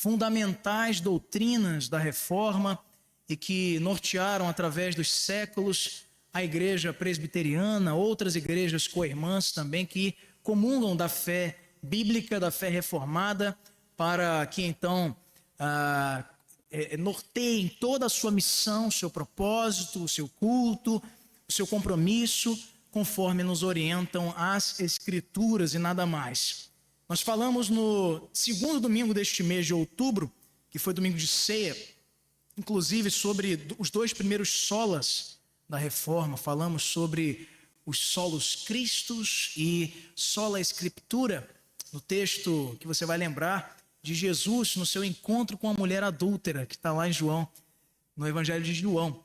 fundamentais doutrinas da Reforma e que nortearam através dos séculos a igreja presbiteriana, outras igrejas co-irmãs também que comungam da fé bíblica, da fé reformada, para que então norteiem toda a sua missão, seu propósito, o seu culto, o seu compromisso, conforme nos orientam as Escrituras e nada mais. Nós falamos no segundo domingo deste mês de outubro, que foi domingo de ceia, inclusive sobre os dois primeiros solas da Reforma. Falamos sobre os solos Christus e sola Scriptura, no texto que você vai lembrar de Jesus no seu encontro com a mulher adúltera, que está lá em João, no Evangelho de João.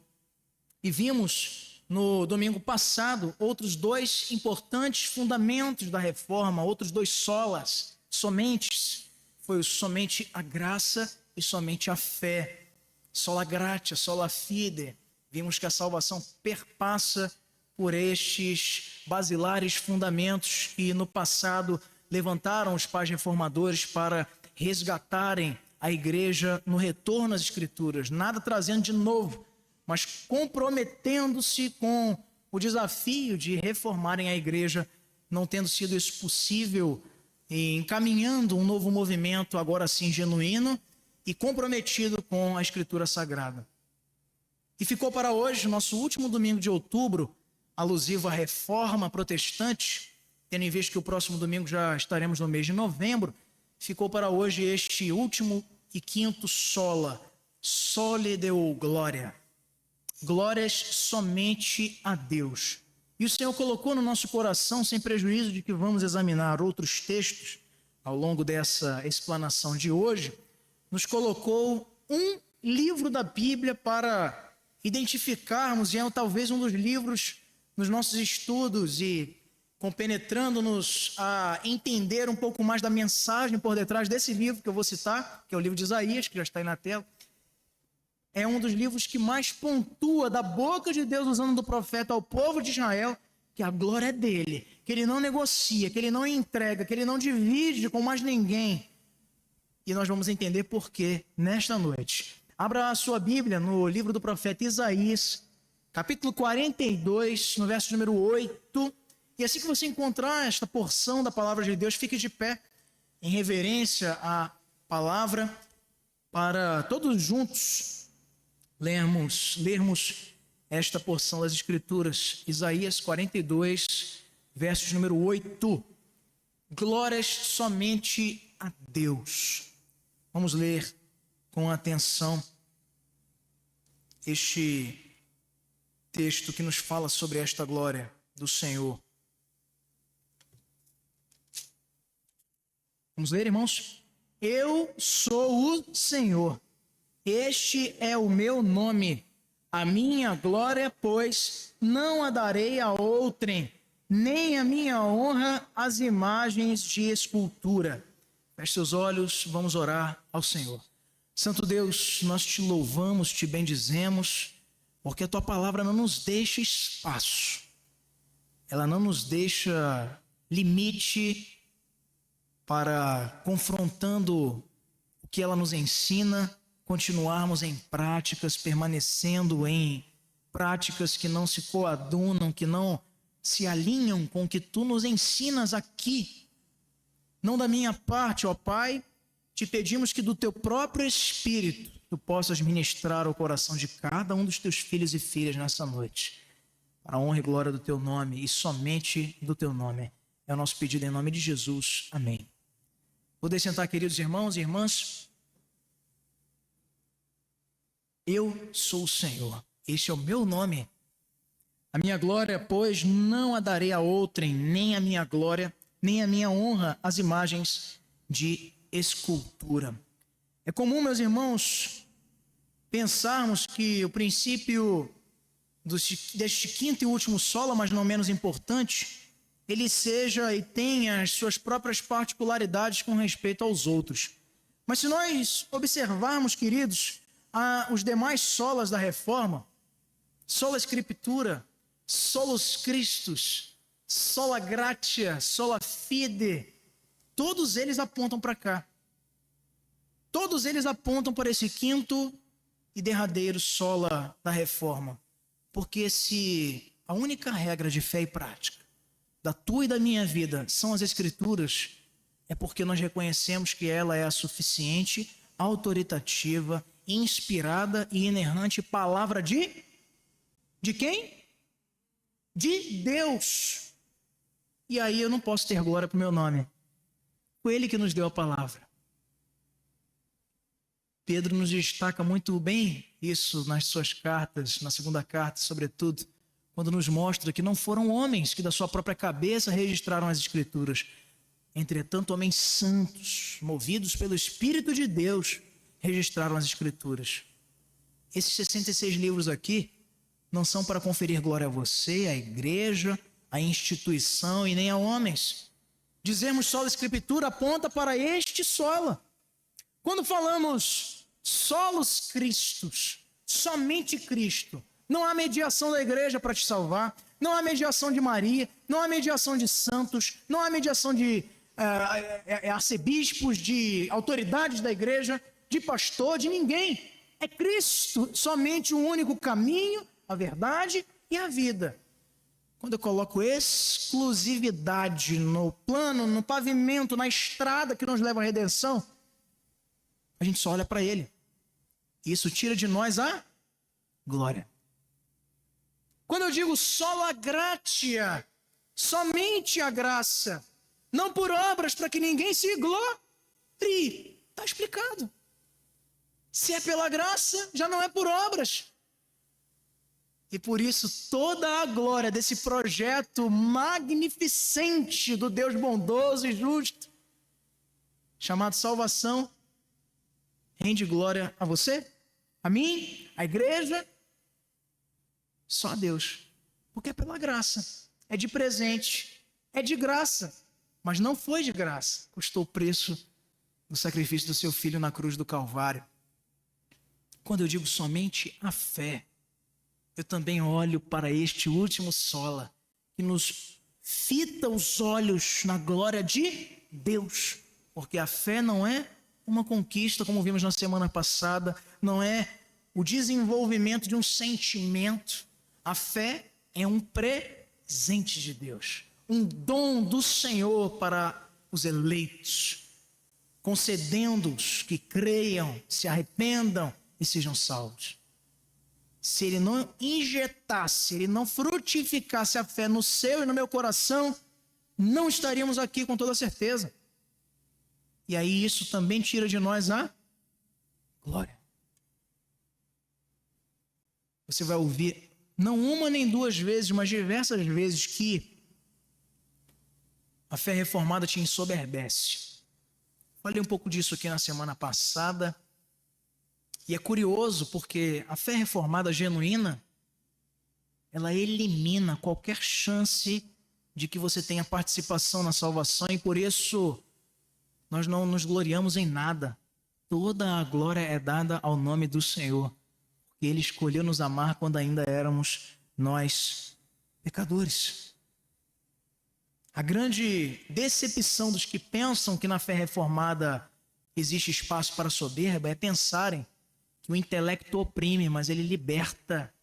E vimos no domingo passado outros dois importantes fundamentos da Reforma, outros dois solas, somentes. Foi somente a graça e somente a fé. Sola gratia, sola fide. Vimos que a salvação perpassa por estes basilares fundamentos que no passado levantaram os pais reformadores para resgatarem a igreja no retorno às Escrituras, nada trazendo de novo, mas comprometendo-se com o desafio de reformarem a igreja, não tendo sido isso possível, e encaminhando um novo movimento, agora sim genuíno e comprometido com a Escritura Sagrada. E ficou para hoje, nosso último domingo de outubro, alusivo à Reforma Protestante, tendo em vista que o próximo domingo já estaremos no mês de novembro, ficou para hoje este último e quinto sola, soli Deo glória. Glórias somente a Deus. E o Senhor colocou no nosso coração, sem prejuízo de que vamos examinar outros textos ao longo dessa explanação de hoje, nos colocou um livro da Bíblia para identificarmos, e é talvez um dos livros nos nossos estudos e compenetrando-nos a entender um pouco mais da mensagem por detrás desse livro que eu vou citar, que é o livro de Isaías, que já está aí na tela. É um dos livros que mais pontua da boca de Deus, usando do profeta ao povo de Israel, que a glória é dele, que ele não negocia, que ele não entrega, que ele não divide com mais ninguém. E nós vamos entender por quê nesta noite. Abra a sua Bíblia no livro do profeta Isaías, capítulo 42, no verso número 8. E assim que você encontrar esta porção da palavra de Deus, fique de pé em reverência à palavra, para todos juntos lermos esta porção das Escrituras. Isaías 42, versos número 8. Glórias somente a Deus. Vamos ler com atenção este texto que nos fala sobre esta glória do Senhor. Vamos ler, irmãos? Eu sou o Senhor, este é o meu nome, a minha glória, pois, não a darei a outrem, nem a minha honra às imagens de escultura. Feche seus olhos, vamos orar ao Senhor. Santo Deus, nós te louvamos, te bendizemos, porque a tua palavra não nos deixa espaço, ela não nos deixa limite para, confrontando o que ela nos ensina, continuarmos em práticas, permanecendo em práticas que não se coadunam, que não se alinham com o que tu nos ensinas aqui. Não da minha parte, ó Pai, te pedimos que do teu próprio Espírito tu possas ministrar ao coração de cada um dos teus filhos e filhas nessa noite, para a honra e glória do teu nome e somente do teu nome. É o nosso pedido em nome de Jesus. Amém. Poder sentar, queridos irmãos e irmãs. Eu sou o Senhor, este é o meu nome. A minha glória, pois, não a darei a outrem, nem a minha glória, nem a minha honra às imagens de escultura. É comum, meus irmãos, pensarmos que o princípio deste quinto e último sola, mas não menos importante, ele seja e tenha as suas próprias particularidades com respeito aos outros. Mas se nós observarmos, queridos, os demais solas da Reforma, sola Scriptura, solus Christus, sola gratia, sola fide, todos eles apontam para cá. todos eles apontam para esse quinto e derradeiro sola da reforma. Porque se a única regra de fé e prática da tua e da minha vida são as Escrituras, é porque nós reconhecemos que ela é a suficiente, autoritativa, inspirada e inerrante palavra de quem? De Deus. E aí eu não posso ter glória para o meu nome. Foi Ele que nos deu a palavra. Pedro nos destaca muito bem isso nas suas cartas, na segunda carta, sobretudo, quando nos mostra que não foram homens que da sua própria cabeça registraram as Escrituras. Entretanto, homens santos, movidos pelo Espírito de Deus, registraram as Escrituras. Esses 66 livros aqui não são para conferir glória a você, à igreja, à instituição e nem a homens. Dizemos sola Escritura aponta para este sola. Quando falamos solos Cristos, somente Cristo, não há mediação da igreja para te salvar, não há mediação de Maria, não há mediação de santos, não há mediação de arcebispos, de autoridades da igreja, de pastor, de ninguém. É Cristo, somente o único caminho, a verdade e a vida. Quando eu coloco exclusividade no plano, no pavimento, na estrada que nos leva à redenção, a gente só olha para Ele. E isso tira de nós a glória. Quando eu digo sola gratia, somente a graça, não por obras para que ninguém se glorie. Está explicado. Se é pela graça, já não é por obras. E por isso toda a glória desse projeto magnificente do Deus bondoso e justo, chamado salvação, rende glória a você, a mim, a igreja, só a Deus. Porque é pela graça, é de presente, é de graça, mas não foi de graça. Custou o preço do sacrifício do seu filho na cruz do Calvário. Quando eu digo somente a fé, eu também olho para este último sola, que nos fita os olhos na glória de Deus. Porque a fé não é uma conquista, como vimos na semana passada, não é o desenvolvimento de um sentimento. A fé é um presente de Deus, um dom do Senhor para os eleitos, concedendo-os que creiam, se arrependam e sejam salvos. Se Ele não injetasse, se Ele não frutificasse a fé no seu e no meu coração, não estaríamos aqui com toda certeza. E aí isso também tira de nós a glória. Você vai ouvir, não uma nem duas vezes, mas diversas vezes, que a fé reformada te ensoberbece. Falei um pouco disso aqui na semana passada. E é curioso porque a fé reformada genuína, ela elimina qualquer chance de que você tenha participação na salvação, e por isso nós não nos gloriamos em nada. Toda a glória é dada ao nome do Senhor, porque Ele escolheu nos amar quando ainda éramos nós pecadores. A grande decepção dos que pensam que na fé reformada existe espaço para soberba é pensarem que o intelecto oprime, mas ele liberta.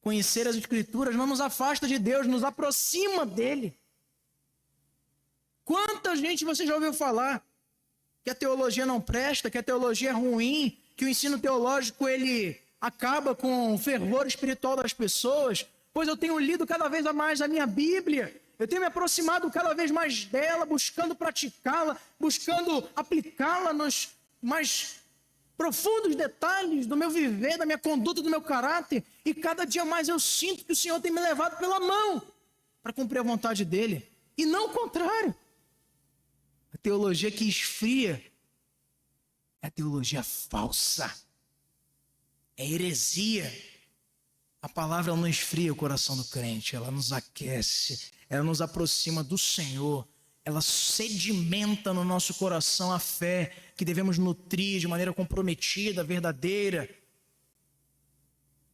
Conhecer as Escrituras não nos afasta de Deus, nos aproxima dele. Quanta gente você já ouviu falar que a teologia não presta, que a teologia é ruim, que o ensino teológico ele acaba com o fervor espiritual das pessoas? Pois eu tenho lido cada vez mais a minha Bíblia, eu tenho me aproximado cada vez mais dela, buscando praticá-la, buscando aplicá-la nos mais profundos detalhes do meu viver, da minha conduta, do meu caráter, e cada dia mais eu sinto que o Senhor tem me levado pela mão para cumprir a vontade dEle, e não o contrário. A teologia que esfria é a teologia falsa, é heresia. A palavra ela não esfria o coração do crente, ela nos aquece, ela nos aproxima do Senhor, ela sedimenta no nosso coração a fé que devemos nutrir de maneira comprometida, verdadeira,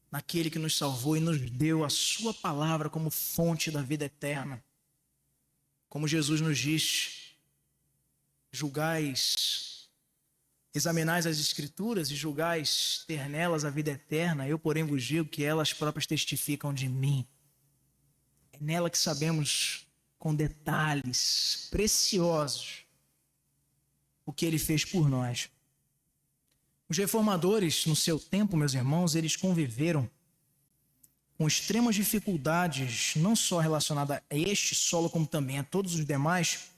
naquele que nos salvou e nos deu a sua palavra como fonte da vida eterna. Como Jesus nos diz, julgais Examinais as Escrituras e julgais ter nelas a vida eterna, eu, porém, vos digo que elas próprias testificam de mim. É nela que sabemos com detalhes preciosos o que ele fez por nós. Os reformadores, no seu tempo, meus irmãos, eles conviveram com extremas dificuldades, não só relacionadas a este solo, como também a todos os demais,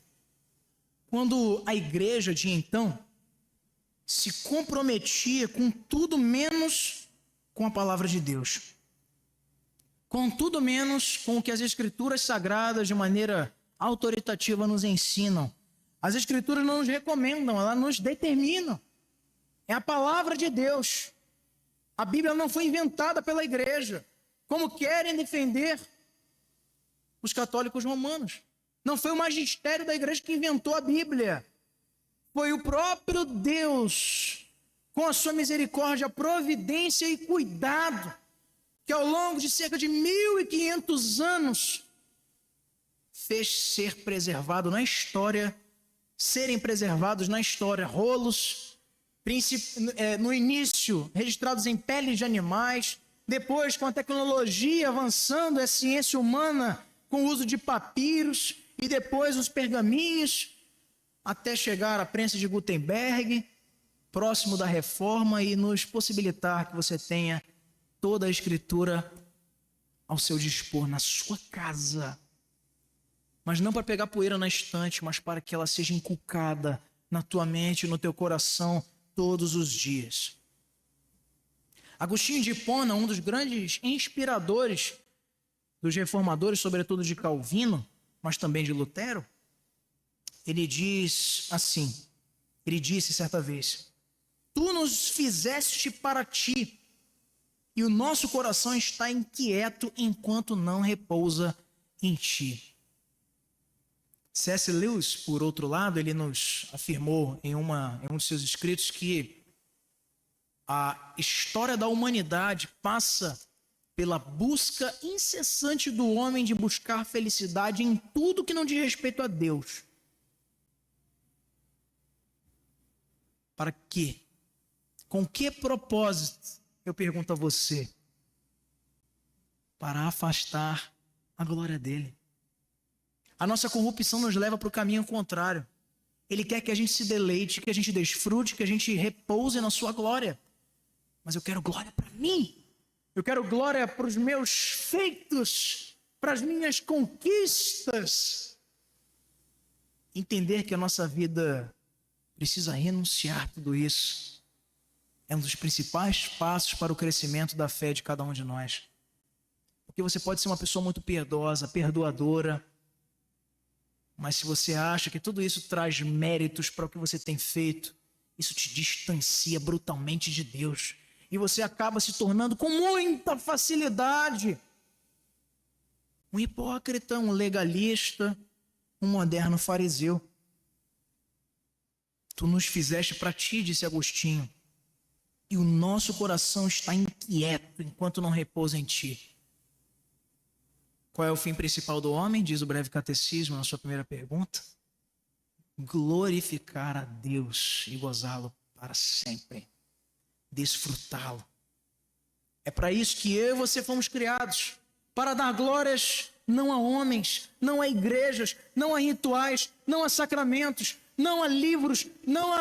quando a igreja de então se comprometia com tudo menos com a palavra de Deus. Com tudo menos com o que as Escrituras Sagradas, de maneira autoritativa, nos ensinam. As Escrituras não nos recomendam, elas nos determinam. É a palavra de Deus. A Bíblia não foi inventada pela igreja, como querem defender os católicos romanos. Não foi o magistério da igreja que inventou a Bíblia. Foi o próprio Deus, com a sua misericórdia, providência e cuidado, que ao longo de cerca de 1500 anos fez ser preservado na história, serem preservados na história rolos, no início registrados em peles de animais, depois com a tecnologia avançando, a ciência humana com o uso de papiros, e depois os pergaminhos, até chegar à prensa de Gutenberg, próximo da Reforma, e nos possibilitar que você tenha toda a Escritura ao seu dispor, na sua casa. Mas não para pegar poeira na estante, mas para que ela seja inculcada na tua mente, no teu coração, todos os dias. Agostinho de Hipona, um dos grandes inspiradores dos reformadores, sobretudo de Calvino, mas também de Lutero, ele diz assim, ele disse certa vez: tu nos fizeste para ti, e o nosso coração está inquieto enquanto não repousa em ti. C.S. Lewis, por outro lado, ele nos afirmou em um de seus escritos que a história da humanidade passa pela busca incessante do homem de buscar felicidade em tudo que não diz respeito a Deus. Para quê? Com que propósito? Eu pergunto a você. Para afastar a glória dele. A nossa corrupção nos leva para o caminho contrário. Ele quer que a gente se deleite, que a gente desfrute, que a gente repouse na sua glória. Mas eu quero glória para mim. Eu quero glória para os meus feitos, para as minhas conquistas. Entender que a nossa vida precisa renunciar tudo isso. É um dos principais passos para o crescimento da fé de cada um de nós. Porque você pode ser uma pessoa muito piedosa, perdoadora, mas se você acha que tudo isso traz méritos para o que você tem feito, isso te distancia brutalmente de Deus. E você acaba se tornando com muita facilidade um hipócrita, um legalista, um moderno fariseu. Tu nos fizeste para ti, disse Agostinho, e o nosso coração está inquieto enquanto não repousa em ti. Qual é o fim principal do homem? Diz o breve catecismo na sua primeira pergunta. Glorificar a Deus e gozá-lo para sempre. Desfrutá-lo. É para isso que eu e você fomos criados. Para dar glórias não a homens, não a igrejas, não a rituais, não a sacramentos, não a livros, não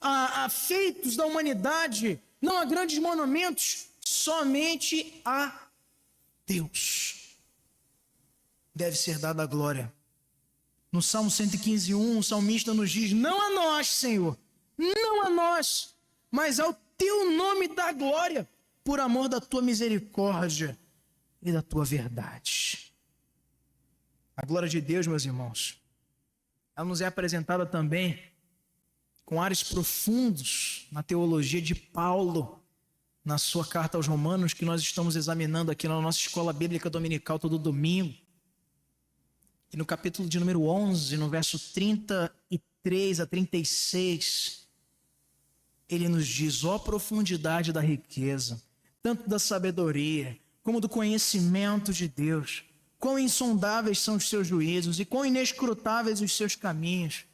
a feitos da humanidade, não a grandes monumentos, somente a Deus deve ser dada a glória. No Salmo 115:1, o salmista nos diz: não a nós, Senhor, não a nós, mas ao teu nome dá glória, por amor da tua misericórdia e da tua verdade. A glória de Deus, meus irmãos, ela nos é apresentada também com ares profundos na teologia de Paulo, na sua carta aos Romanos, que nós estamos examinando aqui na nossa escola bíblica dominical todo domingo. E no capítulo de número 11, no verso 33 a 36, ele nos diz: ó profundidade da riqueza, tanto da sabedoria, como do conhecimento de Deus, quão insondáveis são os seus juízos e quão inescrutáveis os seus caminhos,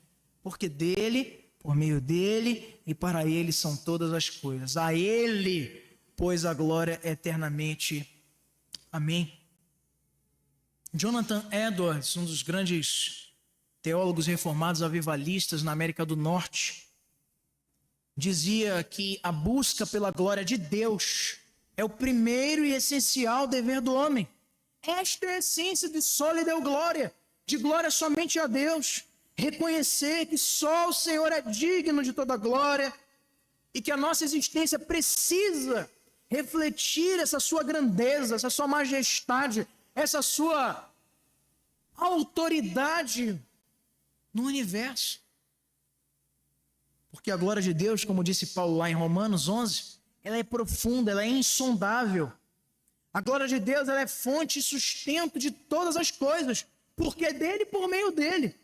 porque dele, por meio dele e para ele são todas as coisas. A ele, pois, a glória eternamente. Amém. Jonathan Edwards, um dos grandes teólogos reformados avivalistas na América do Norte, dizia que a busca pela glória de Deus é o primeiro e essencial dever do homem. Esta é a essência de sola Deo glória, de glória somente a Deus. Reconhecer que só o Senhor é digno de toda glória e que a nossa existência precisa refletir essa sua grandeza, essa sua majestade, essa sua autoridade no universo. Porque a glória de Deus, como disse Paulo lá em Romanos 11, ela é profunda, ela é insondável. A glória de Deus, ela é fonte e sustento de todas as coisas, porque é dele e por meio dele.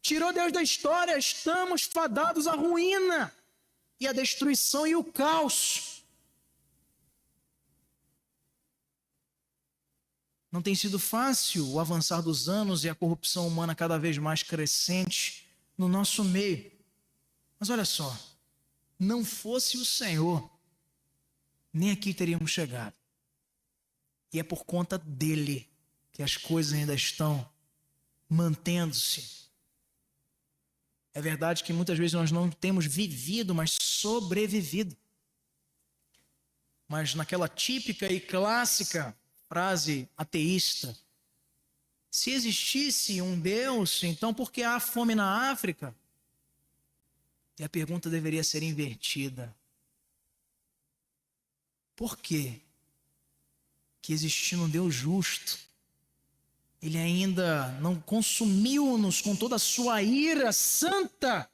Tirou Deus da história, estamos fadados à ruína e à destruição e o caos. Não tem sido fácil o avançar dos anos e a corrupção humana cada vez mais crescente no nosso meio. Mas olha só, não fosse o Senhor, nem aqui teríamos chegado. E é por conta dele que as coisas ainda estão mantendo-se. É verdade que muitas vezes nós não temos vivido, mas sobrevivido. Mas naquela típica e clássica frase ateísta, se existisse um Deus, então por que há fome na África? E a pergunta deveria ser invertida. Por quê? Que existindo um Deus justo, Ele ainda não consumiu-nos com toda a sua ira santa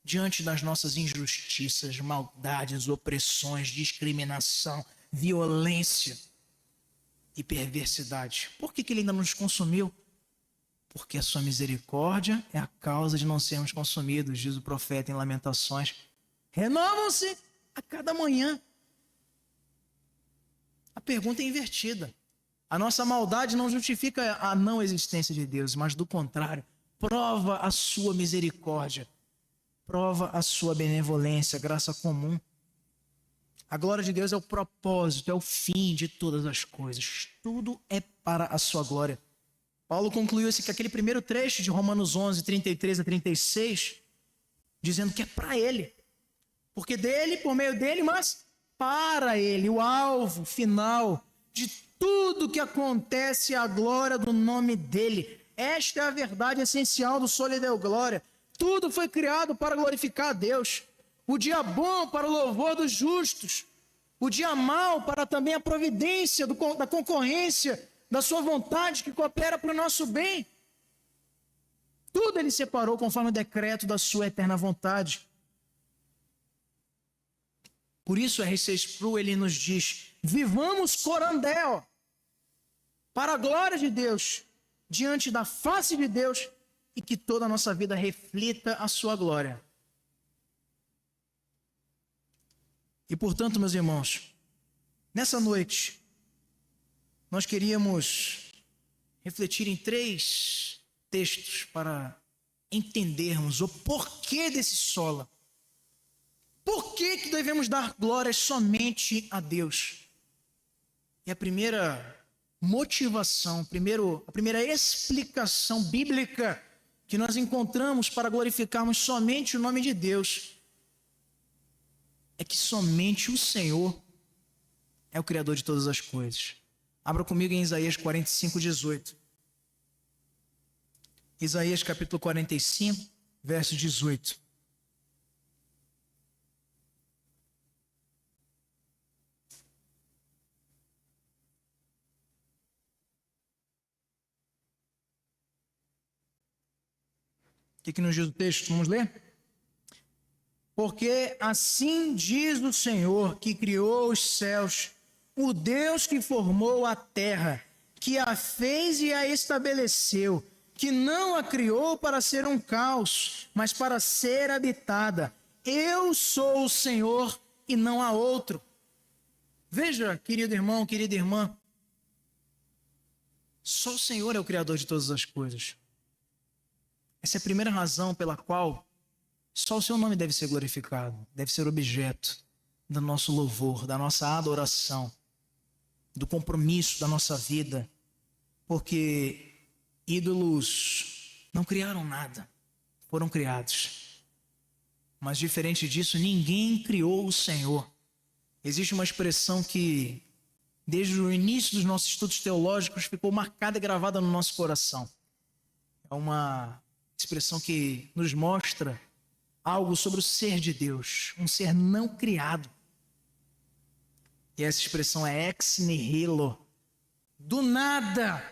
diante das nossas injustiças, maldades, opressões, discriminação, violência e perversidade. Por que Ele ainda não nos consumiu? Porque a sua misericórdia é a causa de não sermos consumidos, diz o profeta em Lamentações. Renovam-se a cada manhã. A pergunta é invertida. A nossa maldade não justifica a não existência de Deus, mas do contrário, prova a sua misericórdia, prova a sua benevolência, graça comum. A glória de Deus é o propósito, é o fim de todas as coisas. Tudo é para a sua glória. Paulo concluiu aquele primeiro trecho de Romanos 11, 33 a 36, dizendo que é para Ele. Porque dele, por meio dele, mas para Ele, o alvo final de tudo que acontece é a glória do nome dEle. Esta é a verdade essencial do Sola Deo glória. Tudo foi criado para glorificar a Deus. O dia bom para o louvor dos justos. O dia mau para também a providência da concorrência, da sua vontade que coopera para o nosso bem. Tudo Ele separou conforme o decreto da sua eterna vontade. Por isso, R6 Pro, ele nos diz, vivamos corandel, para a glória de Deus, diante da face de Deus, e que toda a nossa vida reflita a sua glória. E portanto, meus irmãos, nessa noite, nós queríamos refletir em 3 textos para entendermos o porquê desse sola. Por que devemos dar glórias somente a Deus? E a primeira motivação, a primeira explicação bíblica que nós encontramos para glorificarmos somente o nome de Deus é que somente o Senhor é o Criador de todas as coisas. Abra comigo em Isaías 45, 18. Isaías capítulo 45, verso 18. O que nos diz o texto? Vamos ler? Porque assim diz o Senhor que criou os céus, o Deus que formou a terra, que a fez e a estabeleceu, que não a criou para ser um caos, mas para ser habitada. Eu sou o Senhor e não há outro. Veja, querido irmão, querida irmã, só o Senhor é o Criador de todas as coisas. Essa é a primeira razão pela qual Só o seu nome deve ser glorificado, deve ser objeto do nosso louvor, da nossa adoração, do compromisso da nossa vida, porque ídolos não criaram nada, foram criados. Mas diferente disso, ninguém criou o Senhor. Existe uma expressão que, desde o início dos nossos estudos teológicos, ficou marcada e gravada no nosso coração. É uma expressão que nos mostra algo sobre o ser de Deus, um ser não criado. E essa expressão é ex nihilo. Do nada,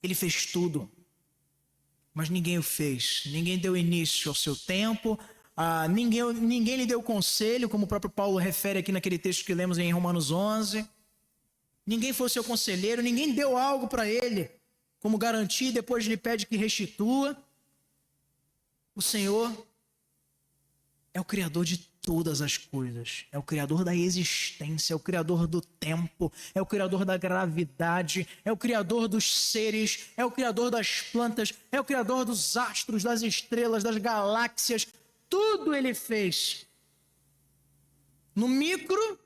ele fez tudo. Mas ninguém o fez, ninguém deu início ao seu tempo, ninguém lhe deu conselho, como o próprio Paulo refere aqui naquele texto que lemos em Romanos 11. Ninguém foi o seu conselheiro, ninguém deu algo para ele como garantia e depois lhe pede que restitua. O Senhor é o Criador de todas as coisas, é o Criador da existência, é o Criador do tempo, é o Criador da gravidade, é o Criador dos seres, é o Criador das plantas, é o Criador dos astros, das estrelas, das galáxias. Tudo Ele fez. No micro,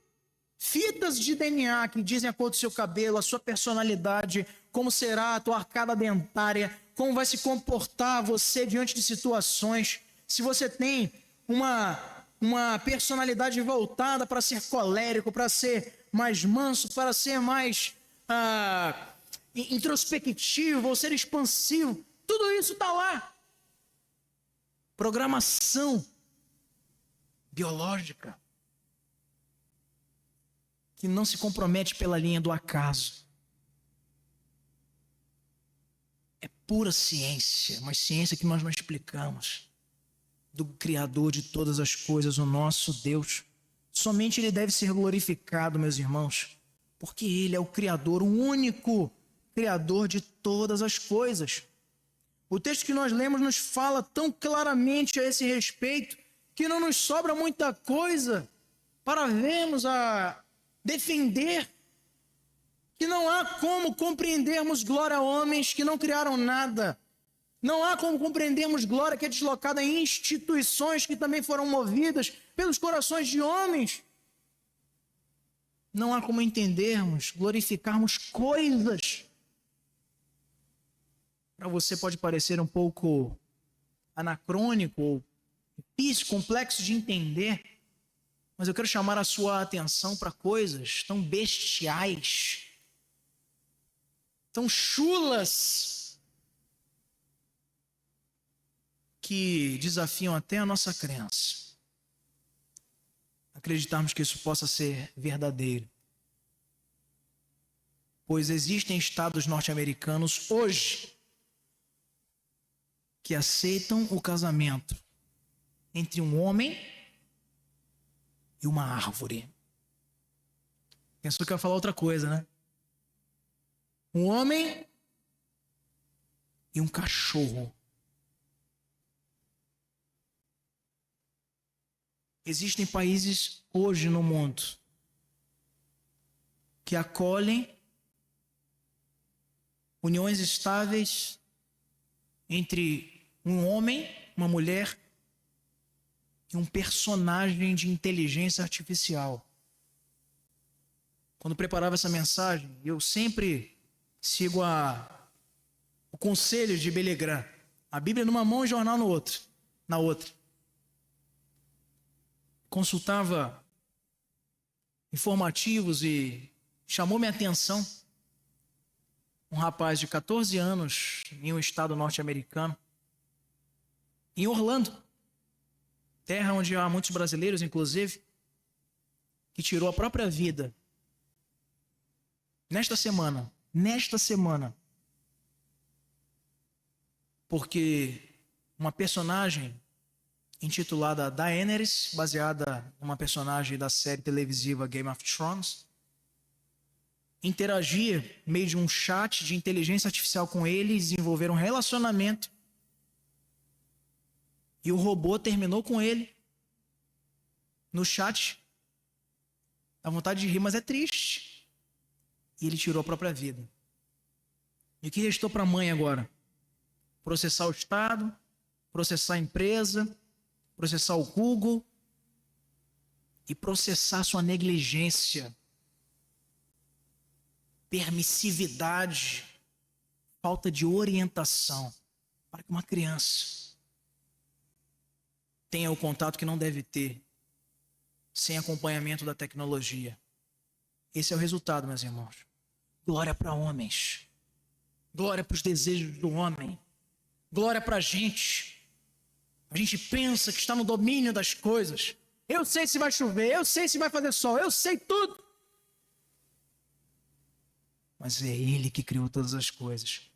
fitas de DNA que dizem a cor do seu cabelo, a sua personalidade, como será a tua arcada dentária, como vai se comportar você diante de situações. Se você tem uma personalidade voltada para ser colérico, para ser mais manso, para ser mais introspectivo, ou ser expansivo, tudo isso está lá. Programação biológica que não se compromete pela linha do acaso. É pura ciência, uma ciência que nós não explicamos. Do Criador de todas as coisas, o nosso Deus. Somente Ele deve ser glorificado, meus irmãos, porque Ele é o Criador, o único Criador de todas as coisas. O texto que nós lemos nos fala tão claramente a esse respeito que não nos sobra muita coisa para vermos a defender que não há como compreendermos glória a homens que não criaram nada. Não há como compreendermos glória que é deslocada em instituições que também foram movidas pelos corações de homens. Não há como entendermos, glorificarmos coisas. Para você pode parecer um pouco anacrônico ou difícil, complexo de entender, mas eu quero chamar a sua atenção para coisas tão bestiais, tão chulas, que desafiam até a nossa crença. Acreditarmos que isso possa ser verdadeiro. Pois existem estados norte-americanos hoje que aceitam o casamento entre um homem e uma árvore. Pensou que eu ia falar outra coisa, né? Um homem e um cachorro. Existem países hoje no mundo que acolhem uniões estáveis entre um homem, uma mulher e um personagem de inteligência artificial. Quando preparava essa mensagem, eu sempre sigo o conselho de Billy Graham. A Bíblia numa mão e o jornal na outra. Consultava informativos e chamou minha atenção um rapaz de 14 anos em um estado norte-americano, em Orlando, terra onde há muitos brasileiros, inclusive, que tirou a própria vida nesta semana, porque uma personagem intitulada Daenerys, baseada numa personagem da série televisiva Game of Thrones, interagia meio de um chat de inteligência artificial com ele, desenvolveram um relacionamento e o robô terminou com ele no chat. Dá vontade de rir, mas é triste. E ele tirou a própria vida. E o que restou para a mãe agora? Processar o Estado, processar a empresa, processar o Google e processar sua negligência, permissividade, falta de orientação para que uma criança tenha o contato que não deve ter sem acompanhamento da tecnologia. Esse é o resultado, meus irmãos. Glória para homens. Glória para os desejos do homem. Glória para a gente. A gente pensa que está no domínio das coisas. Eu sei se vai chover, eu sei se vai fazer sol, eu sei tudo. Mas é Ele que criou todas as coisas.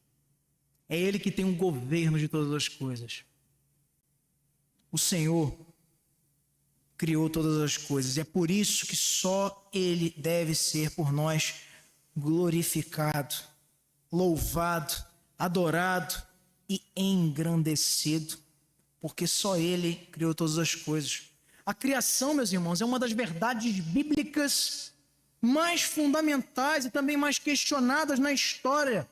É Ele que tem um governo de todas as coisas. O Senhor criou todas as coisas. E é por isso que só Ele deve ser por nós glorificado, louvado, adorado e engrandecido. Porque só Ele criou todas as coisas. A criação, meus irmãos, é uma das verdades bíblicas mais fundamentais e também mais questionadas na história.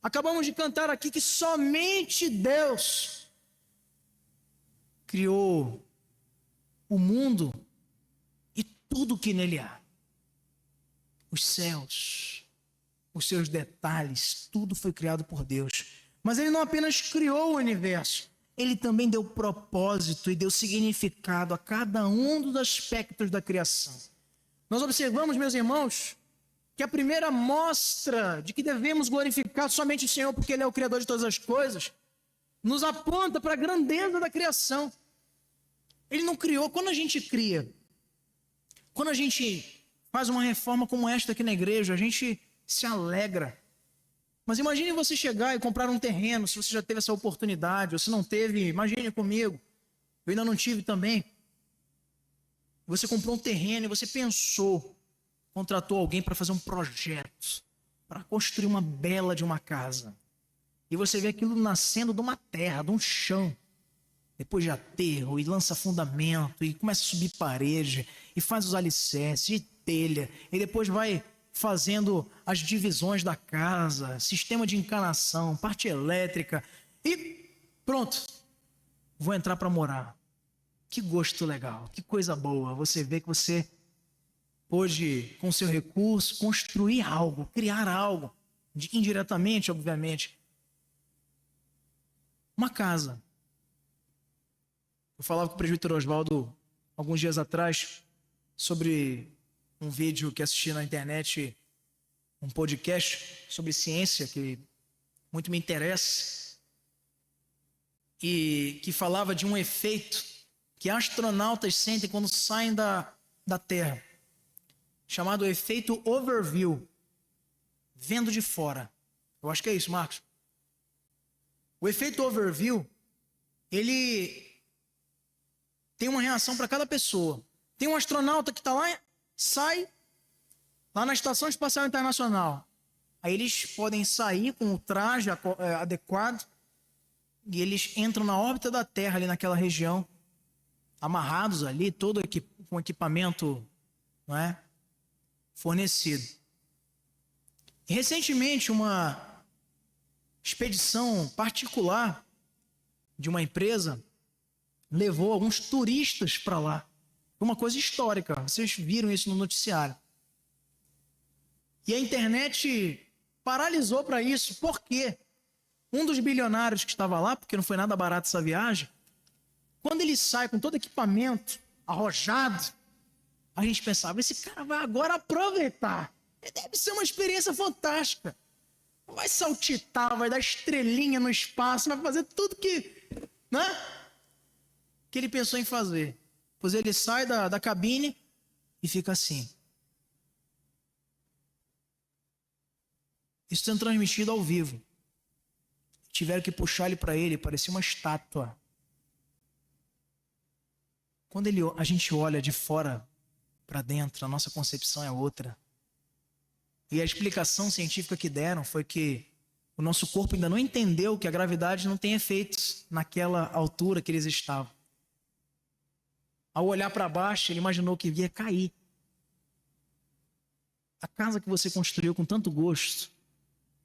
Acabamos de cantar aqui que somente Deus criou o mundo e tudo que nele há. Os céus, os seus detalhes, tudo foi criado por Deus. Mas Ele não apenas criou o universo, Ele também deu propósito e deu significado a cada um dos aspectos da criação. Nós observamos, meus irmãos, que a primeira mostra de que devemos glorificar somente o Senhor porque Ele é o Criador de todas as coisas, nos aponta para a grandeza da criação. Ele não criou. Quando a gente cria, quando a gente faz uma reforma como esta aqui na igreja, a gente se alegra. Mas imagine você chegar e comprar um terreno, se você já teve essa oportunidade, ou se não teve, imagine comigo. Eu ainda não tive também. Você comprou um terreno e você pensou, contratou alguém para fazer um projeto, para construir uma bela de uma casa. E você vê aquilo nascendo de uma terra, de um chão. Depois de aterro, e lança fundamento, e começa a subir parede, e faz os alicerces, e telha, e depois vai fazendo as divisões da casa, sistema de encanação, parte elétrica, e pronto, vou entrar para morar. Que gosto legal, que coisa boa, você vê que você pôde, com seu recurso, construir algo, criar algo, indiretamente, obviamente. Uma casa. Eu falava com o presbítero Oswaldo alguns dias atrás sobre um vídeo que assisti na internet, um podcast sobre ciência que muito me interessa e que falava de um efeito que astronautas sentem quando saem da Terra, chamado efeito overview, vendo de fora. Eu acho que é isso, Marcos. O efeito overview, ele tem uma reação para cada pessoa. Tem um astronauta que está lá, sai lá na Estação Espacial Internacional. Aí eles podem sair com o traje adequado e eles entram na órbita da Terra, ali naquela região, amarrados ali, todo com equipamento, não é, fornecido. E recentemente, uma expedição particular de uma empresa levou alguns turistas para lá. Foi uma coisa histórica, vocês viram isso no noticiário. E a internet paralisou para isso. Por quê? Um dos bilionários que estava lá, porque não foi nada barato essa viagem, quando ele sai com todo equipamento arrojado, a gente pensava, esse cara vai agora aproveitar. Deve ser uma experiência fantástica. Vai saltitar, vai dar estrelinha no espaço, vai fazer tudo que, né, que ele pensou em fazer. Pois ele sai da cabine e fica assim. Isso sendo transmitido ao vivo. Tiveram que puxar ele para ele, parecia uma estátua. Quando a gente olha de fora para dentro, a nossa concepção é outra. E a explicação científica que deram foi que o nosso corpo ainda não entendeu que a gravidade não tem efeitos naquela altura que eles estavam. Ao olhar para baixo, ele imaginou que ia cair. A casa que você construiu com tanto gosto,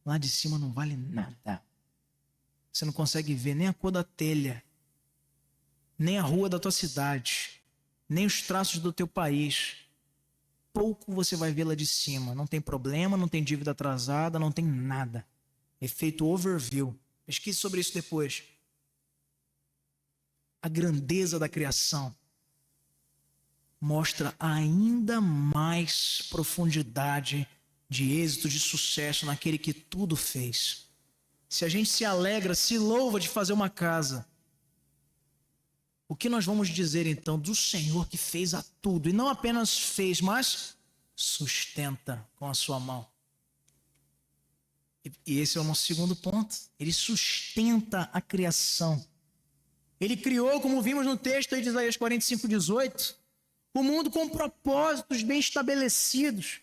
lá de cima não vale nada. Você não consegue ver nem a cor da telha. nem a rua da tua cidade, nem os traços do teu país. Pouco você vai ver lá de cima. Não tem problema, não tem dívida atrasada, não tem nada. Efeito overview. Pesquise sobre isso depois. A grandeza da criação mostra ainda mais profundidade de êxito, de sucesso naquele que tudo fez. Se a gente se alegra, se louva de fazer uma casa, o que nós vamos dizer então do Senhor que fez a tudo? E não apenas fez, mas sustenta com a sua mão. E esse é o nosso segundo ponto. Ele sustenta a criação. Ele criou, como vimos no texto aí de Isaías 45:18, o mundo com propósitos bem estabelecidos.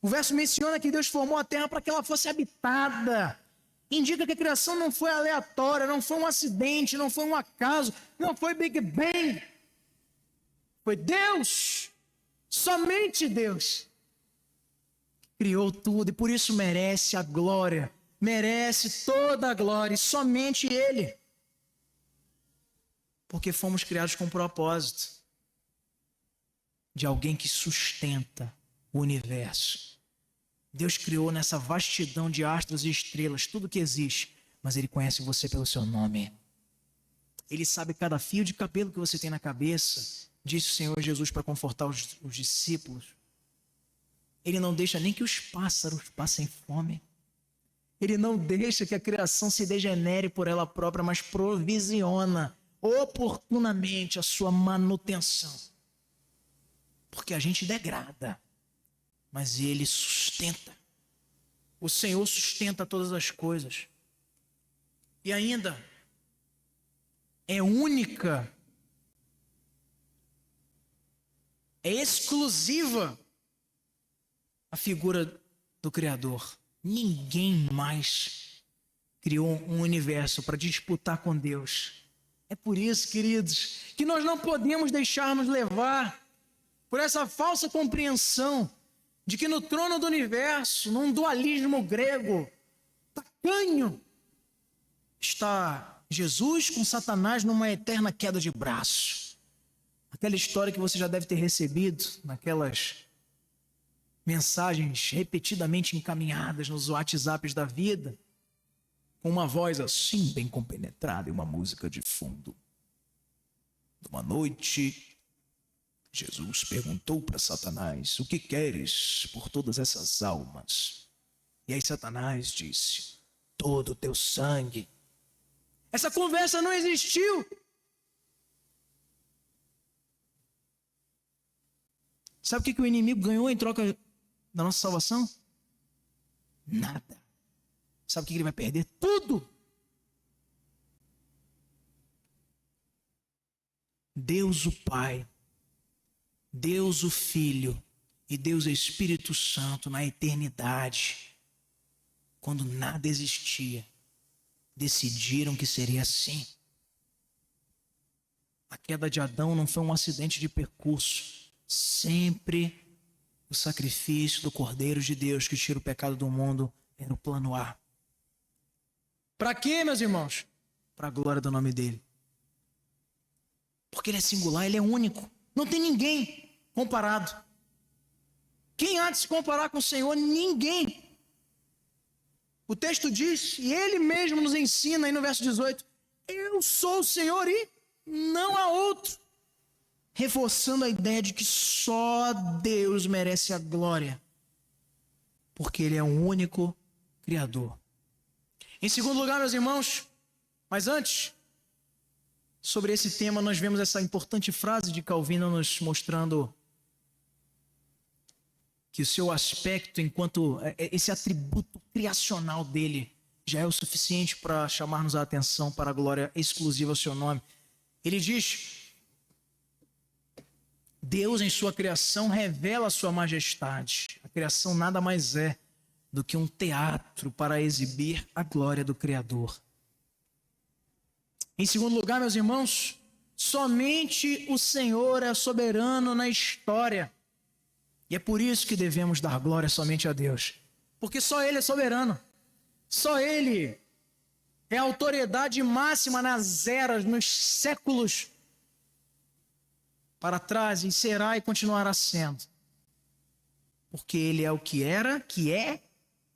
O verso menciona que Deus formou a terra para que ela fosse habitada. Indica que a criação não foi aleatória, não foi um acidente, não foi um acaso, não foi Big Bang. Foi Deus, somente Deus, que criou tudo e por isso merece a glória, merece toda a glória e somente Ele. Porque fomos criados com um propósito de alguém que sustenta o universo. Deus criou nessa vastidão de astros e estrelas tudo que existe, mas Ele conhece você pelo seu nome. Ele sabe cada fio de cabelo que você tem na cabeça, disse o Senhor Jesus para confortar os discípulos. Ele não deixa nem que os pássaros passem fome. Ele não deixa que a criação se degenere por ela própria, mas provisiona oportunamente a sua manutenção. Porque a gente degrada, mas Ele sustenta. O Senhor sustenta todas as coisas. E ainda é única, é exclusiva a figura do Criador. Ninguém mais criou um universo para disputar com Deus. É por isso, queridos, que nós não podemos deixar-nos levar por essa falsa compreensão de que no trono do universo, num dualismo grego tacanho, está Jesus com Satanás numa eterna queda de braço. Aquela história que você já deve ter recebido naquelas mensagens repetidamente encaminhadas nos WhatsApps da vida, com uma voz assim bem compenetrada e uma música de fundo. Numa noite, Jesus perguntou para Satanás: o que queres por todas essas almas? E aí Satanás disse: todo o teu sangue. Essa conversa não existiu. Sabe o que o inimigo ganhou em troca da nossa salvação? Nada. Sabe o que ele vai perder? Tudo. Deus o Pai, Deus o Filho e Deus o Espírito Santo na eternidade, quando nada existia, decidiram que seria assim. A queda de Adão não foi um acidente de percurso. Sempre o sacrifício do Cordeiro de Deus que tira o pecado do mundo era o plano A. Para quê, meus irmãos? Para a glória do nome dele. Porque ele é singular, ele é único. Não tem ninguém comparado. Quem há de se comparar com o Senhor? Ninguém. O texto diz, e ele mesmo nos ensina aí no verso 18, eu sou o Senhor e não há outro. Reforçando a ideia de que só Deus merece a glória. Porque ele é o único Criador. Em segundo lugar, meus irmãos, mas antes, sobre esse tema nós vemos essa importante frase de Calvino nos mostrando que o seu aspecto enquanto esse atributo criacional dele já é o suficiente para chamar-nos a atenção para a glória exclusiva ao seu nome. Ele diz: Deus em sua criação revela a sua majestade. A criação nada mais é do que um teatro para exibir a glória do Criador. Em segundo lugar, meus irmãos, somente o Senhor é soberano na história. E é por isso que devemos dar glória somente a Deus. Porque só Ele é soberano. Só Ele é a autoridade máxima nas eras, nos séculos. para trás e será e continuará sendo. Porque ele é o que era, que é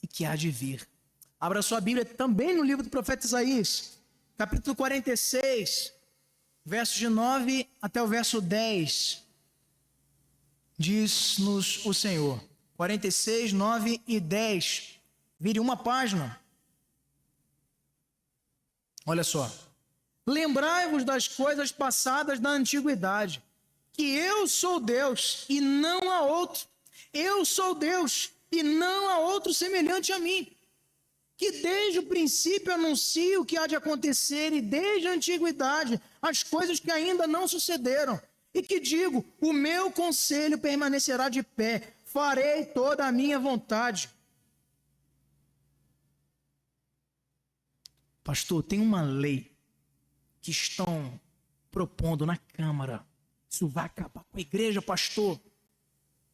e que há de vir. Abra sua Bíblia também no livro do profeta Isaías, capítulo 46, versos de 9 até o verso 10. Diz-nos o Senhor. 46, 9 e 10. Vire uma página. Olha só. Lembrai-vos das coisas passadas da antiguidade, que eu sou Deus e não há outro. Eu sou Deus e não há outro semelhante a mim. Que desde o princípio anuncio o que há de acontecer e desde a antiguidade as coisas que ainda não sucederam. E que digo, o meu conselho permanecerá de pé, farei toda a minha vontade. Pastor, tem uma lei que estão propondo na Câmara. Isso vai acabar com a igreja, pastor.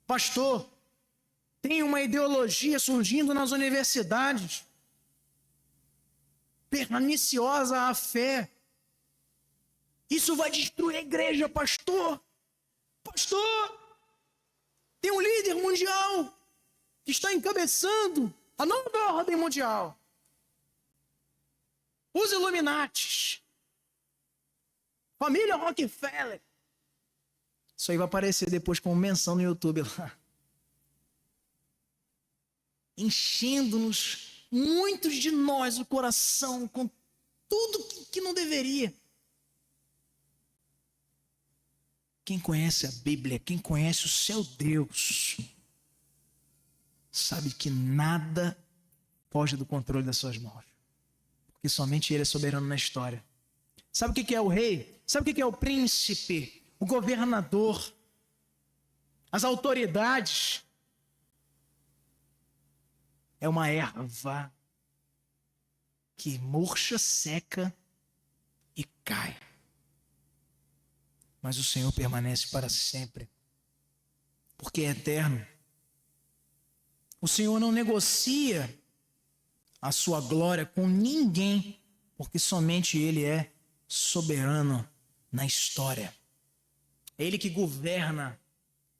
Pastor, tem uma ideologia surgindo nas universidades, perniciosa à fé. Isso vai destruir a igreja, pastor. Pastor, tem um líder mundial que está encabeçando a nova ordem mundial. Os Illuminatis. Família Rockefeller. Isso aí vai aparecer depois como menção no YouTube lá. Enchendo-nos, muitos de nós, o coração com tudo que não deveria. Quem conhece a Bíblia, quem conhece o seu Deus, sabe que nada foge do controle das suas mãos. Porque somente Ele é soberano na história. Sabe o que é o rei? Sabe o que é o príncipe? O governador? As autoridades? É uma erva que murcha, seca e cai. Mas o Senhor permanece para sempre, porque é eterno. O Senhor não negocia a sua glória com ninguém, porque somente Ele é soberano na história. É Ele que governa,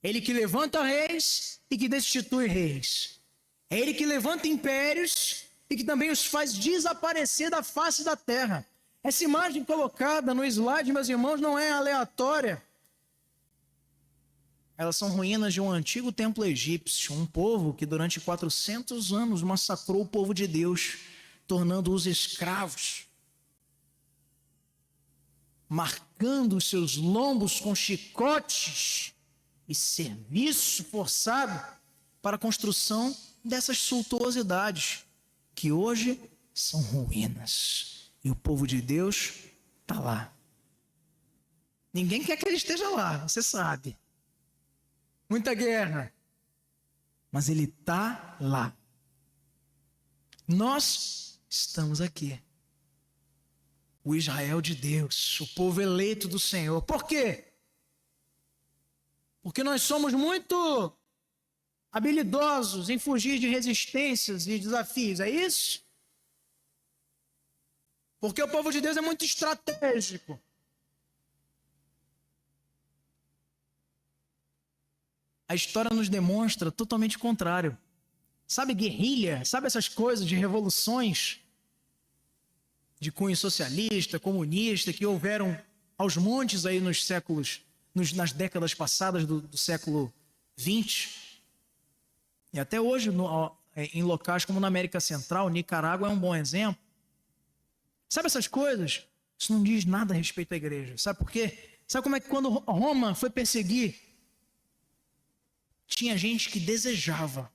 é Ele que levanta reis e que destitui reis. É Ele que levanta impérios e que também os faz desaparecer da face da terra. Essa imagem colocada no slide, meus irmãos, não é aleatória. Elas são ruínas de um antigo templo egípcio, um povo que durante 400 anos massacrou o povo de Deus, tornando-os escravos, marcando os seus lombos com chicotes e serviço forçado para a construção dessas suntuosidades, que hoje são ruínas. E o povo de Deus está lá. Ninguém quer que ele esteja lá, você sabe. Muita guerra. Mas ele está lá. Nós estamos aqui. O Israel de Deus, o povo eleito do Senhor. Por quê? Porque nós somos muito habilidosos em fugir de resistências e desafios, é isso? Porque o povo de Deus é muito estratégico. A história nos demonstra totalmente o contrário. Sabe guerrilha? Sabe essas coisas de revoluções de cunho socialista, comunista, que houveram aos montes aí nos séculos, nas décadas passadas do século XX? E até hoje, em locais como na América Central, Nicarágua é um bom exemplo. Sabe essas coisas? Isso não diz nada a respeito à igreja. Sabe por quê? Sabe como é que quando Roma foi perseguir, tinha gente que desejava.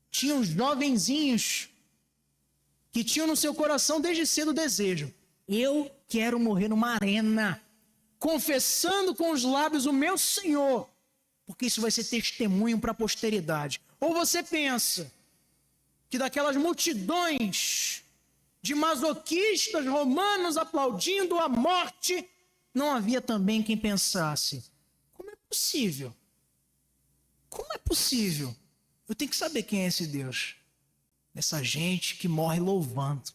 Tinha uns jovenzinhos que tinham no seu coração desde cedo o desejo. Eu quero morrer numa arena, confessando com os lábios o meu Senhor, porque isso vai ser testemunho para a posteridade. Ou você pensa que daquelas multidões de masoquistas romanos aplaudindo a morte, não havia também quem pensasse: como é possível? Como é possível? Eu tenho que saber quem é esse Deus. Essa gente que morre louvando,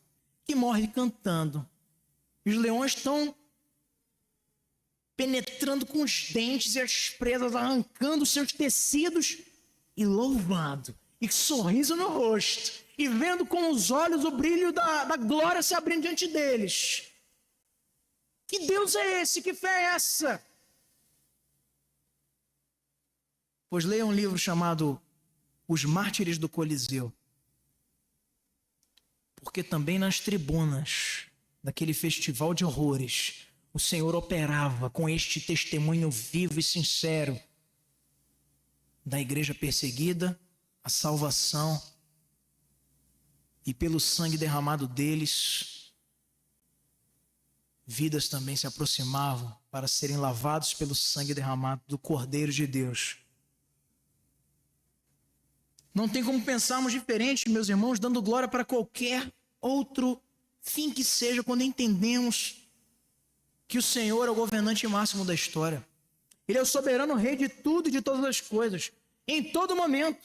que morre cantando. Os leões estão penetrando com os dentes e as presas, arrancando seus tecidos e louvando, e sorriso no rosto, e vendo com os olhos o brilho da glória se abrindo diante deles. Que Deus é esse? Que fé é essa? Pois leia um livro chamado Os Mártires do Coliseu. Porque também nas tribunas daquele festival de horrores, o Senhor operava com este testemunho vivo e sincero da igreja perseguida, a salvação, e pelo sangue derramado deles, vidas também se aproximavam para serem lavados pelo sangue derramado do Cordeiro de Deus. Não tem como pensarmos diferente, meus irmãos, dando glória para qualquer outro fim que seja, quando entendemos que o Senhor é o governante máximo da história. Ele é o soberano rei de tudo e de todas as coisas, em todo momento.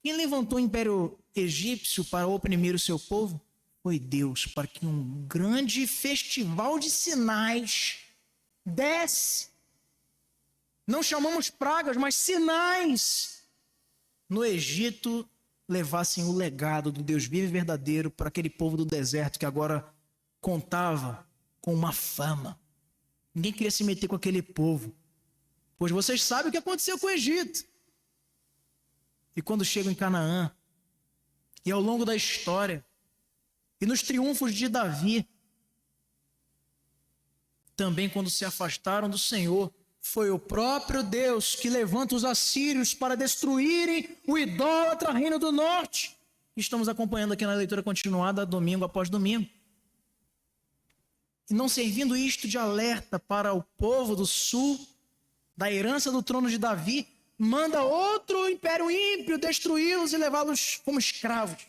Quem levantou o império egípcio para oprimir o seu povo foi Deus, para que um grande festival de sinais desse. Não chamamos pragas, mas sinais no Egito levassem o legado do Deus vivo e verdadeiro para aquele povo do deserto que agora contava com uma fama. Ninguém queria se meter com aquele povo, pois vocês sabem o que aconteceu com o Egito. E quando chegam em Canaã, e ao longo da história, e nos triunfos de Davi, também quando se afastaram do Senhor, foi o próprio Deus que levanta os assírios para destruírem o idólatra reino do norte. Estamos acompanhando aqui na leitura continuada, domingo após domingo. E não servindo isto de alerta para o povo do sul, da herança do trono de Davi, manda outro império ímpio destruí-los e levá-los como escravos,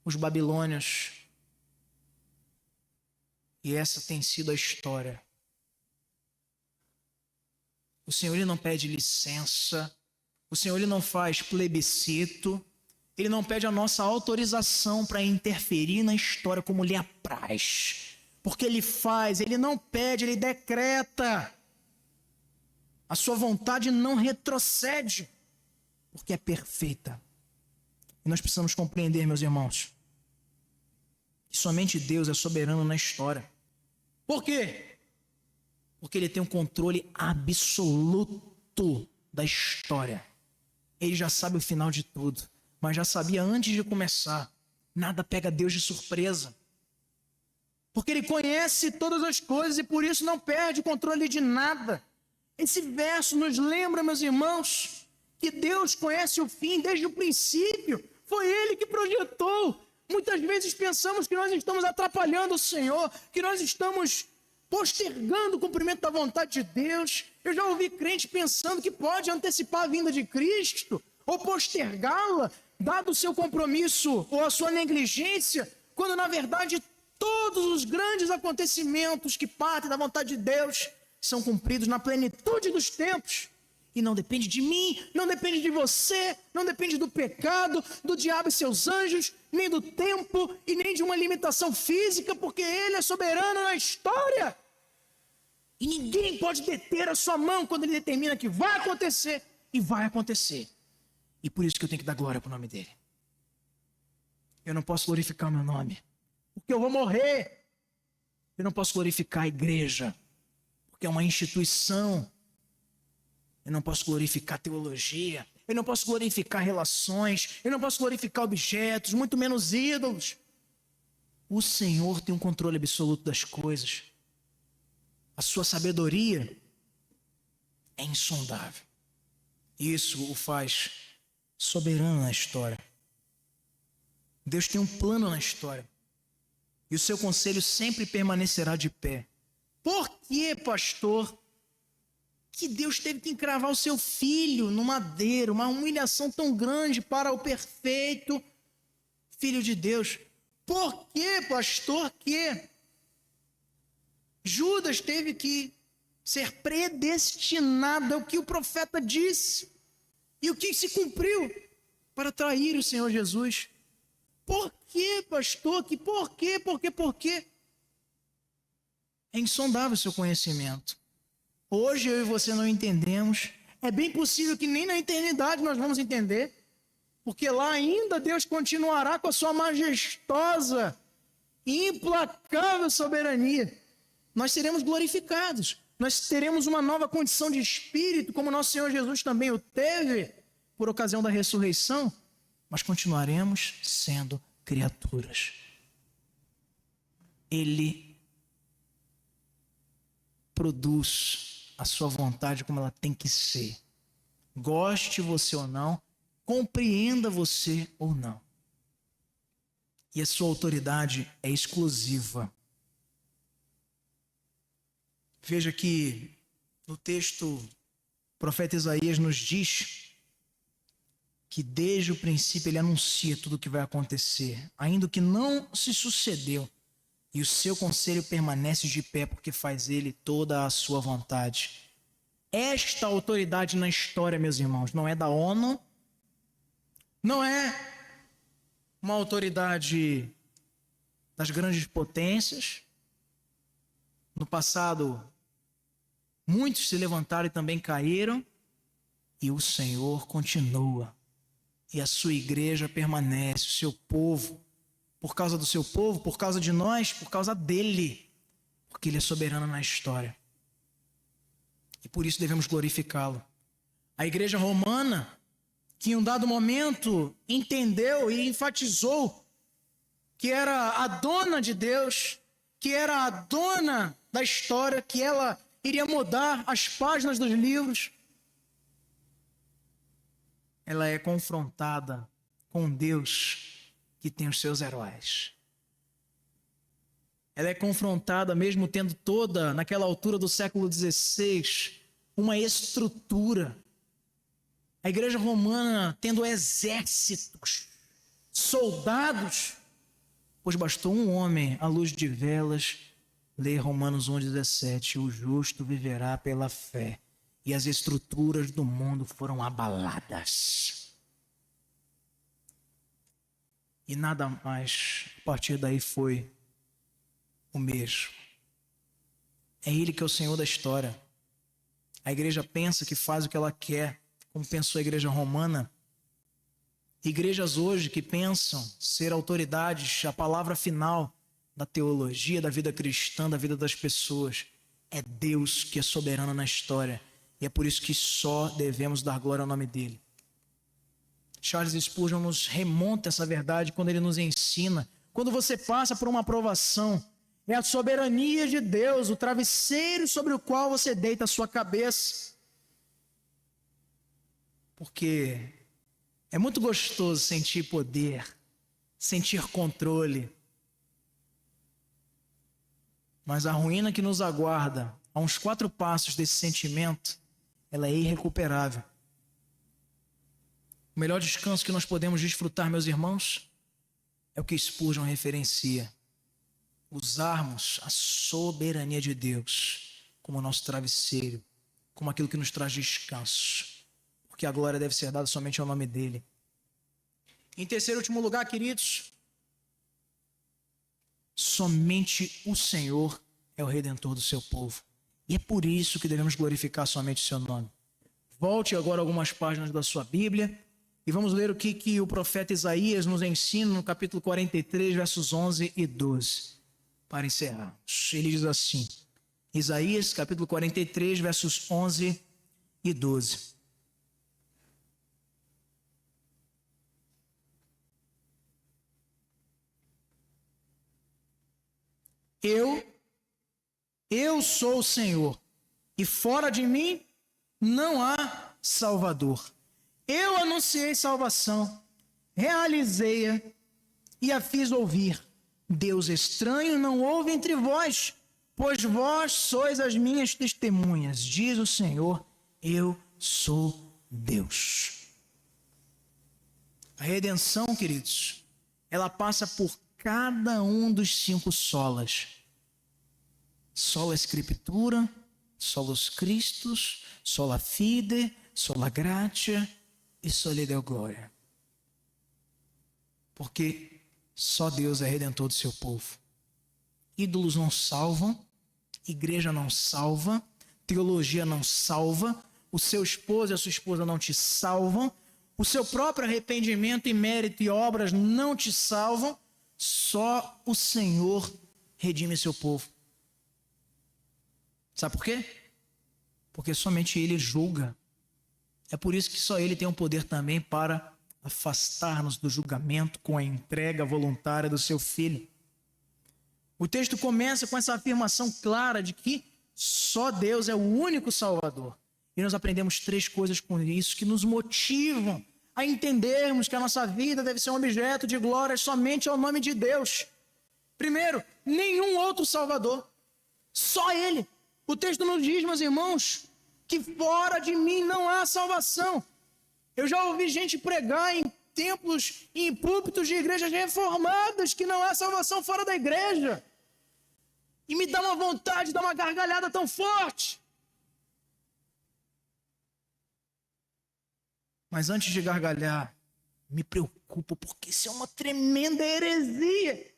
os babilônios. E essa tem sido a história. O Senhor ele não pede licença, o Senhor ele não faz plebiscito, ele não pede a nossa autorização para interferir na história como lhe apraz. Porque ele faz, ele não pede, ele decreta. A sua vontade não retrocede, porque é perfeita. E nós precisamos compreender, meus irmãos, que somente Deus é soberano na história. Por quê? Porque ele tem um controle absoluto da história. Ele já sabe o final de tudo, mas já sabia antes de começar. Nada pega Deus de surpresa. Porque ele conhece todas as coisas e por isso não perde o controle de nada. Esse verso nos lembra, meus irmãos, que Deus conhece o fim desde o princípio. Foi ele que projetou. Muitas vezes pensamos que nós estamos atrapalhando o Senhor, que nós estamos postergando o cumprimento da vontade de Deus. Eu já ouvi crente pensando que pode antecipar a vinda de Cristo ou postergá-la, dado o seu compromisso ou a sua negligência, quando na verdade todos os grandes acontecimentos que partem da vontade de Deus são cumpridos na plenitude dos tempos. E não depende de mim, não depende de você, não depende do pecado, do diabo e seus anjos, nem do tempo e nem de uma limitação física, porque ele é soberano na história. E ninguém pode deter a sua mão quando ele determina que vai acontecer e vai acontecer. E por isso que eu tenho que dar glória para o nome dele. Eu não posso glorificar o meu nome, porque eu vou morrer. Eu não posso glorificar a igreja, porque é uma instituição. Eu não posso glorificar teologia, eu não posso glorificar relações, eu não posso glorificar objetos, muito menos ídolos. O Senhor tem um controle absoluto das coisas. A sua sabedoria é insondável. Isso o faz soberano na história. Deus tem um plano na história. E o seu conselho sempre permanecerá de pé. Por que, pastor, que Deus teve que encravar o seu filho no madeiro? Uma humilhação tão grande para o perfeito Filho de Deus. Por que, pastor, que Judas teve que ser predestinado ao que o profeta disse? E o que se cumpriu para trair o Senhor Jesus? Por que, pastor? Por quê? É insondável o seu conhecimento. Hoje eu e você não entendemos. É bem possível que nem na eternidade nós vamos entender. Porque lá ainda Deus continuará com a sua majestosa e implacável soberania. Nós seremos glorificados. Nós teremos uma nova condição de espírito, como nosso Senhor Jesus também o teve, por ocasião da ressurreição. Mas continuaremos sendo criaturas. Ele produz a sua vontade como ela tem que ser. Goste você ou não, compreenda você ou não. E a sua autoridade é exclusiva. Veja que no texto o profeta Isaías nos diz que desde o princípio ele anuncia tudo o que vai acontecer, ainda que não se sucedeu, e o seu conselho permanece de pé porque faz ele toda a sua vontade. Esta autoridade na história, meus irmãos, não é da ONU, não é uma autoridade das grandes potências. No passado, muitos se levantaram e também caíram, e o Senhor continua. E a sua igreja permanece, o seu povo, por causa do seu povo, por causa de nós, por causa dele, porque ele é soberano na história. E por isso devemos glorificá-lo. A igreja romana, que em um dado momento entendeu e enfatizou que era a dona de Deus, que era a dona da história, que ela iria mudar as páginas dos livros, ela é confrontada com Deus que tem os seus heróis. Ela é confrontada, mesmo tendo toda, naquela altura do século XVI, uma estrutura. A igreja romana tendo exércitos, soldados, pois bastou um homem à luz de velas ler Romanos 1,17: o justo viverá pela fé. E as estruturas do mundo foram abaladas. E nada mais, a partir daí, foi o mesmo. É Ele que é o Senhor da história. A igreja pensa que faz o que ela quer, como pensou a igreja romana. Igrejas hoje que pensam ser autoridades, a palavra final da teologia, da vida cristã, da vida das pessoas. É Deus que é soberano na história. E é por isso que só devemos dar glória ao nome dele. Charles Spurgeon nos remonta essa verdade quando ele nos ensina. Quando você passa por uma provação, é a soberania de Deus, o travesseiro sobre o qual você deita a sua cabeça. Porque é muito gostoso sentir poder, sentir controle. Mas a ruína que nos aguarda, a uns 4 passos desse sentimento, ela é irrecuperável. O melhor descanso que nós podemos desfrutar, meus irmãos, é o que Spurgeon referencia. Usarmos a soberania de Deus como nosso travesseiro, como aquilo que nos traz descanso, porque a glória deve ser dada somente ao nome dele. Em terceiro e último lugar, queridos, somente o Senhor é o Redentor do seu povo. E é por isso que devemos glorificar somente o seu nome. Volte agora algumas páginas da sua Bíblia e vamos ler o que o profeta Isaías nos ensina no capítulo 43, versos 11 e 12. Para encerrarmos, ele diz assim, Isaías capítulo 43, versos 11 e 12. Eu sou o Senhor, e fora de mim não há Salvador. Eu anunciei salvação, realizei-a e a fiz ouvir. Deus estranho não houve entre vós, pois vós sois as minhas testemunhas, diz o Senhor, eu sou Deus. A redenção, queridos, ela passa por cada um dos 5 solas. Sola Escritura, Solus Christus, Sola Fide, Sola Gratia e Soli Deo Gloria. Porque só Deus é redentor do seu povo. Ídolos não salvam igreja não salva, teologia não salva, o seu esposo e a sua esposa não te salvam, o seu próprio arrependimento e mérito e obras não te salvam, só o Senhor redime seu povo. Sabe por quê? Porque somente Ele julga. É por isso que só Ele tem o poder também para afastar-nos do julgamento com a entrega voluntária do seu Filho. O texto começa com essa afirmação clara de que só Deus é o único Salvador. E nós aprendemos 3 coisas com isso que nos motivam a entendermos que a nossa vida deve ser um objeto de glória somente ao nome de Deus. Primeiro, nenhum outro Salvador, só Ele. O texto nos diz, meus irmãos, que fora de mim não há salvação. Eu já ouvi gente pregar em templos e em púlpitos de igrejas reformadas que não há salvação fora da igreja. E me dá uma vontade de dar uma gargalhada tão forte. Mas antes de gargalhar, me preocupo porque isso é uma tremenda heresia.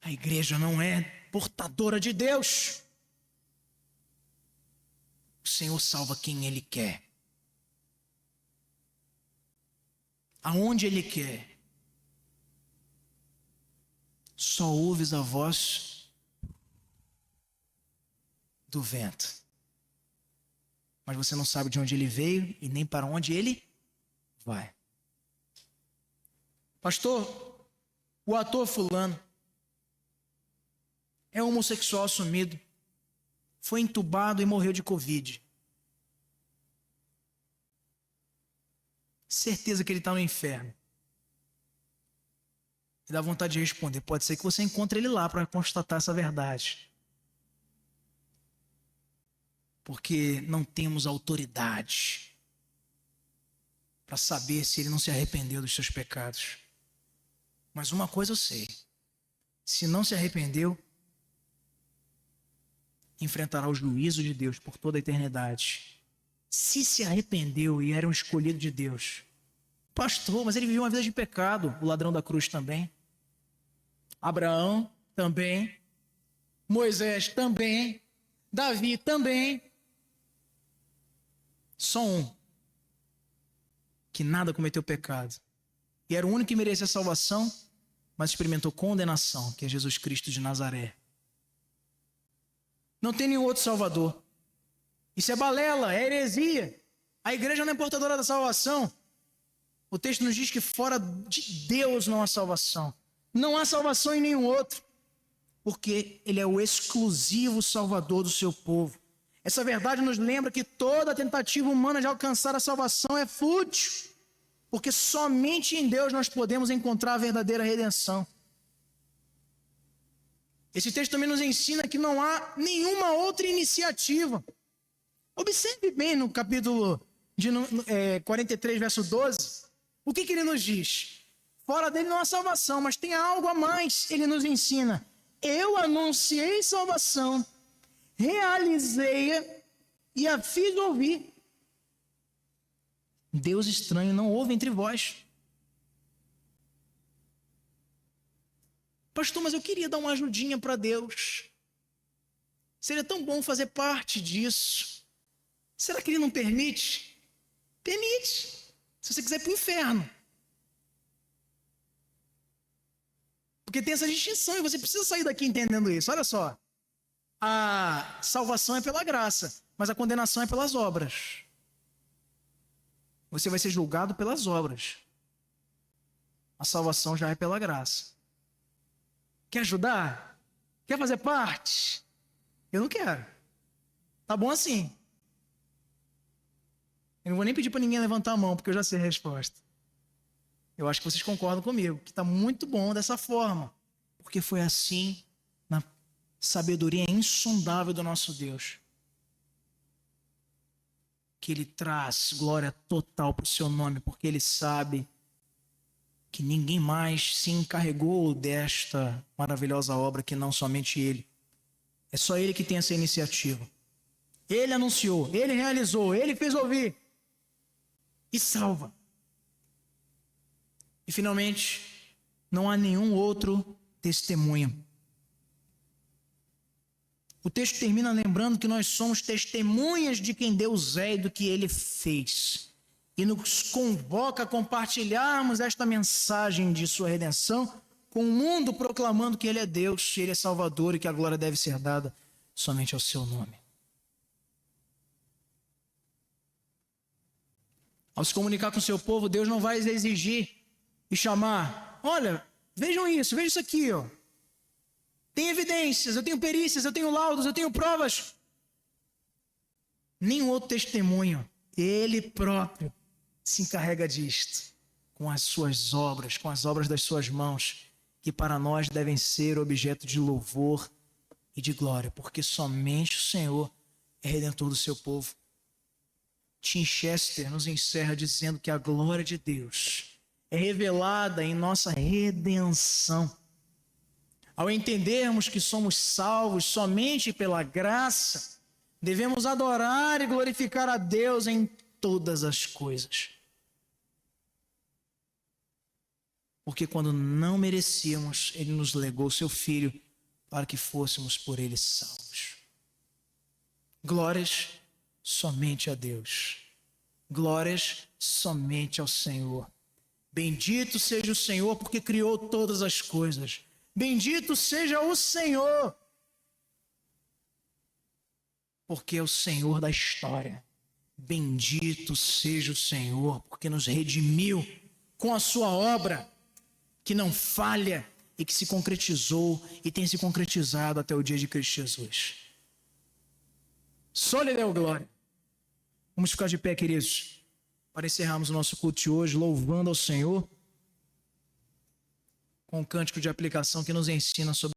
A igreja não é portadora de Deus. O Senhor salva quem Ele quer. Aonde Ele quer. Só ouves a voz do vento. Mas você não sabe de onde ele veio e nem para onde ele vai. Pastor, o ator fulano é homossexual assumido, foi entubado e morreu de Covid. Certeza que ele está no inferno. E dá vontade de responder. Pode ser que você encontre ele lá para constatar essa verdade. Porque não temos autoridade para saber se ele não se arrependeu dos seus pecados. Mas uma coisa eu sei. Se não se arrependeu, enfrentará o juízo de Deus por toda a eternidade. Se arrependeu e era um escolhido de Deus. Pastor, mas ele viveu uma vida de pecado. O ladrão da cruz também. Abraão também. Moisés também. Davi também. Só um que nada cometeu pecado. E era o único que merecia salvação, mas experimentou condenação, que é Jesus Cristo de Nazaré. Não tem nenhum outro Salvador. Isso é balela, é heresia. A igreja não é portadora da salvação. O texto nos diz que fora de Deus não há salvação. Não há salvação em nenhum outro. Porque Ele é o exclusivo Salvador do seu povo. Essa verdade nos lembra que toda tentativa humana de alcançar a salvação é fútil. Porque somente em Deus nós podemos encontrar a verdadeira redenção. Esse texto também nos ensina que não há nenhuma outra iniciativa. Observe bem no capítulo 43, verso 12. O que ele nos diz? Fora dele não há salvação, mas tem algo a mais. Ele nos ensina. Eu anunciei salvação, realizei-a e a fiz ouvir. Deus estranho não ouve entre vós. Pastor, mas eu queria dar uma ajudinha para Deus. Seria tão bom fazer parte disso. Será que Ele não permite? Permite. Se você quiser ir para o inferno. Porque tem essa distinção e você precisa sair daqui entendendo isso. Olha só. A salvação é pela graça, mas a condenação é pelas obras. Você vai ser julgado pelas obras. A salvação já é pela graça. Quer ajudar? Quer fazer parte? Eu não quero. Tá bom assim. Eu não vou nem pedir para ninguém levantar a mão, porque eu já sei a resposta. Eu acho que vocês concordam comigo, que está muito bom dessa forma. Porque foi assim, na sabedoria insondável do nosso Deus, que Ele traz glória total para o seu nome, porque Ele sabe que ninguém mais se encarregou desta maravilhosa obra que não somente Ele. É só Ele que tem essa iniciativa. Ele anunciou, Ele realizou, Ele fez ouvir e salva. E finalmente, não há nenhum outro testemunha. O texto termina lembrando que nós somos testemunhas de quem Deus é e do que Ele fez. E nos convoca a compartilharmos esta mensagem de sua redenção com o mundo, proclamando que Ele é Deus, Ele é Salvador e que a glória deve ser dada somente ao seu nome. Ao se comunicar com o seu povo, Deus não vai exigir e chamar: olha, vejam isso, vejam isso aqui, ó. Tem evidências, eu tenho perícias, eu tenho laudos, eu tenho provas. Nenhum outro testemunho. Ele próprio se encarrega disto, com as suas obras, com as obras das suas mãos, que para nós devem ser objeto de louvor e de glória, porque somente o Senhor é redentor do seu povo. Tim Chester nos encerra dizendo que a glória de Deus é revelada em nossa redenção. Ao entendermos que somos salvos somente pela graça, devemos adorar e glorificar a Deus em todas as coisas. Porque quando não merecíamos, Ele nos legou seu Filho para que fôssemos por Ele salvos. Glórias somente a Deus. Glórias somente ao Senhor. Bendito seja o Senhor, porque criou todas as coisas. Bendito seja o Senhor, porque é o Senhor da história. Bendito seja o Senhor, porque nos redimiu com a sua obra, que não falha e que se concretizou e tem se concretizado até o dia de Cristo Jesus. Só lhe deu glória. Vamos ficar de pé, queridos, para encerrarmos o nosso culto de hoje, louvando ao Senhor, com um cântico de aplicação que nos ensina sobre